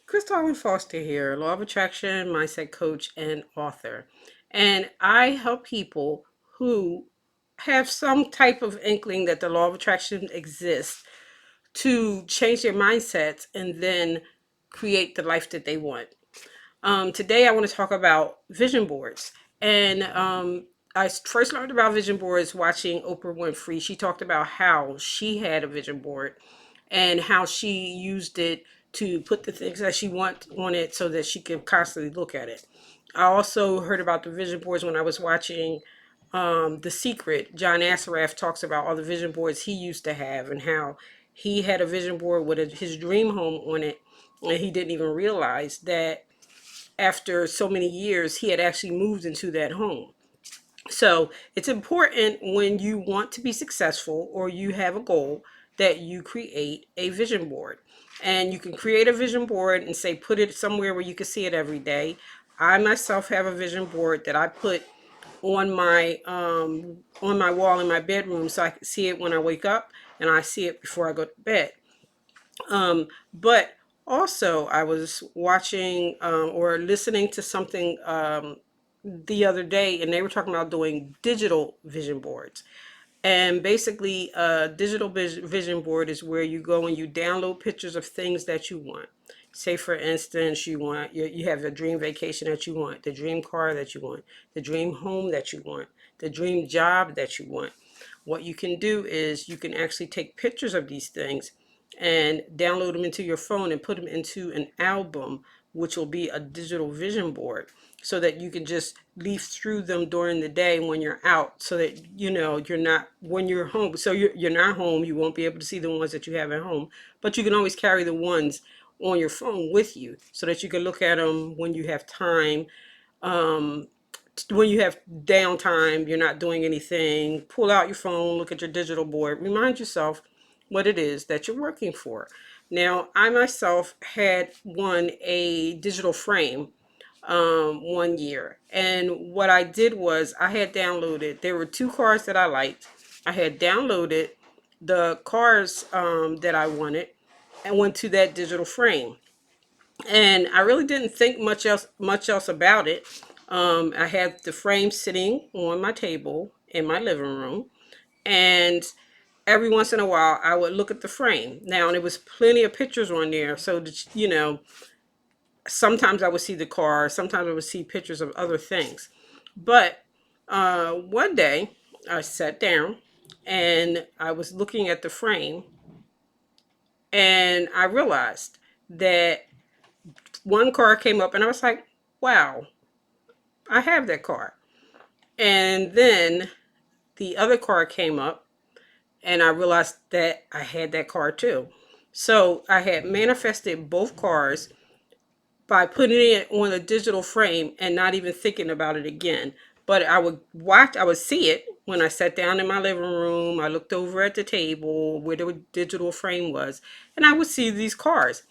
Crystal Foster here, Law of Attraction, mindset coach, and author. And I help people who have some type of inkling that the law of attraction exists to change their mindsets and then create the life that they want. Today, I want to talk about vision boards. And I first learned about vision boards watching Oprah Winfrey. She talked about how she had a vision board and how she used it to put the things that she want on it so that she could constantly look at it. I also heard about the vision boards when I was watching The Secret. John Assaraf talks about all the vision boards he used to have and how he had a vision board with his dream home on it, and he didn't even realize that after so many years he had actually moved into that home. So it's important when you want to be successful or you have a goal that you create a vision board. And you can create a vision board and say put it somewhere where you can see it every day. I myself have a vision board that I put on my wall in my bedroom so I can see it when I wake up and I see it before I go to bed. But also, I was watching or listening to something the other day, and they were talking about doing digital vision boards. And basically, a digital vision board is where you go and you download pictures of things that you want. Say, for instance, you have a dream vacation that you want, the dream car that you want, the dream home that you want, the dream job that you want. What you can do is you can actually take pictures of these things and download them into your phone and put them into an album, which will be a digital vision board, so that you can just leaf through them during the day when you're out, so that you're not, when you're home, so you're not home, you won't be able to see the ones that you have at home, but you can always carry the ones on your phone with you so that you can look at them when you have time. um, when you have downtime, you're not doing anything, pull out your phone, look at your digital board, remind yourself what it is that you're working for. Now, I myself had won a digital frame 1 year. And what I did was I had downloaded, there were two cars that I liked. I had downloaded the cars that I wanted and went to that digital frame. And I really didn't think much else about it. I had the frame sitting on my table in my living room, and every once in a while I would look at the frame. Now, there was plenty of pictures on there, so that, sometimes I would see the car, sometimes I would see pictures of other things. But one day I sat down and I was looking at the frame, and I realized that one car came up and I was like, wow, I have that car. And then the other car came up and I realized that I had that car too. So I had manifested both cars by putting it on a digital frame and not even thinking about it again. But I would see it when I sat down in my living room. I looked over at the table where the digital frame was, and I would see these cars.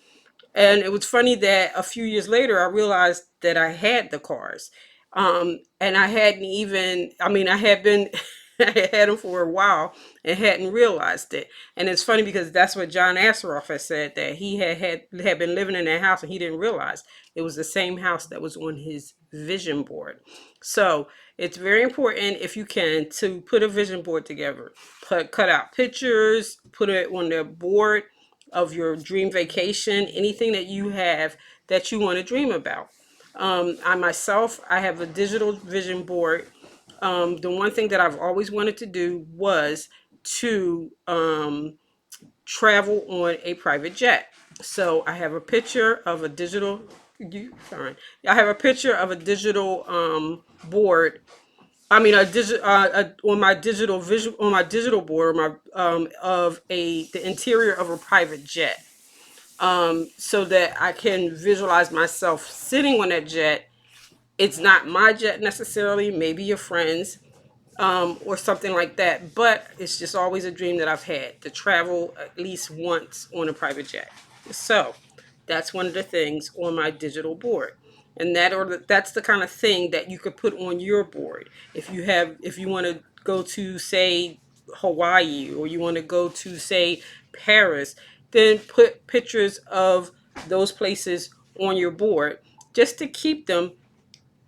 And it was funny that a few years later, I realized that I had the cars. And I hadn't even, I mean, I had been, I had them for a while and hadn't realized it. And it's funny because that's what John Asseroff had said, that he had been living in that house and he didn't realize it was the same house that was on his vision board. So it's very important, if you can, to put a vision board together. Cut out pictures, put it on the board of your dream vacation, anything that you have that you want to dream about. I have a digital vision board. The one thing that I've always wanted to do was to travel on a private jet. So I have a picture of a digital. Sorry, I have a picture of a digital board. I mean, on my digital visual on my digital board, my of the interior of a private jet, so that I can visualize myself sitting on that jet. It's not my jet necessarily, maybe your friends, or something like that. But it's just always a dream that I've had to travel at least once on a private jet. So that's one of the things on my digital board. And that's the kind of thing that you could put on your board. If you want to go to, say, Hawaii, or you want to go to, say, Paris, then put pictures of those places on your board just to keep them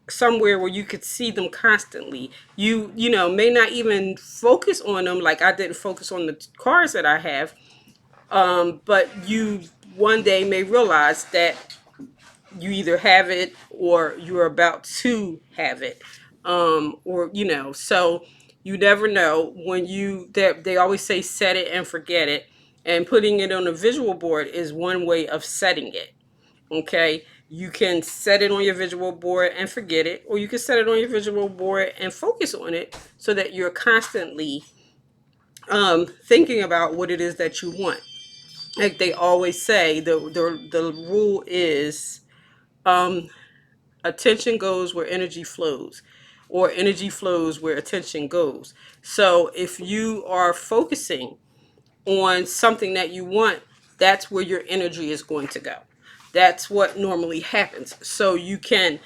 somewhere where you could see them constantly. You may not even focus on them, like I didn't focus on the cards that I have, but you one day may realize that you either have it or you're about to have it, or so you never know. When they always say set it and forget it, and putting it on a visual board is one way of setting it. Okay, you can set it on your visual board and forget it, or you can set it on your visual board and focus on it so that you're constantly thinking about what it is that you want. Like they always say, the rule is, um, attention goes where energy flows, or energy flows where attention goes. So if you are focusing on something that you want, that's where your energy is going to go. That's what normally happens. So you can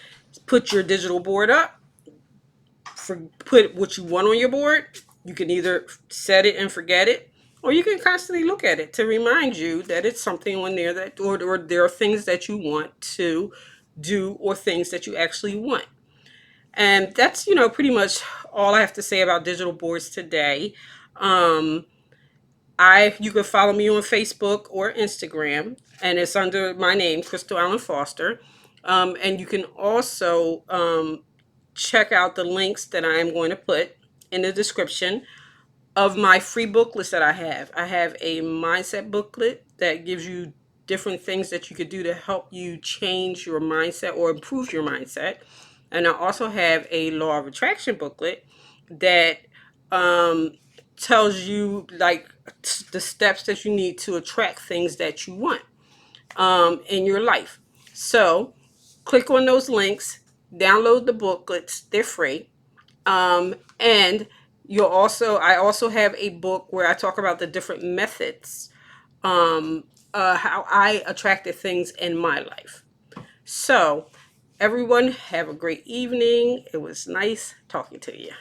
put your digital board up, put what you want on your board. You can either set it and forget it, or you can constantly look at it to remind you that it's something on there that, or there are things that you want to do, or things that you actually want. And that's, pretty much all I have to say about digital boards today. Um, you can follow me on Facebook or Instagram, and it's under my name, Crystal Allen Foster. And you can also check out the links that I am going to put in the description of my free booklets that I have. I have a mindset booklet that gives you different things that you could do to help you change your mindset or improve your mindset. And I also have a law of attraction booklet that um, tells you like the steps that you need to attract things that you want in your life. So click on those links, download the booklets, they're free. And I also have a book where I talk about the different methods, how I attracted things in my life. So everyone have a great evening. It was nice talking to you.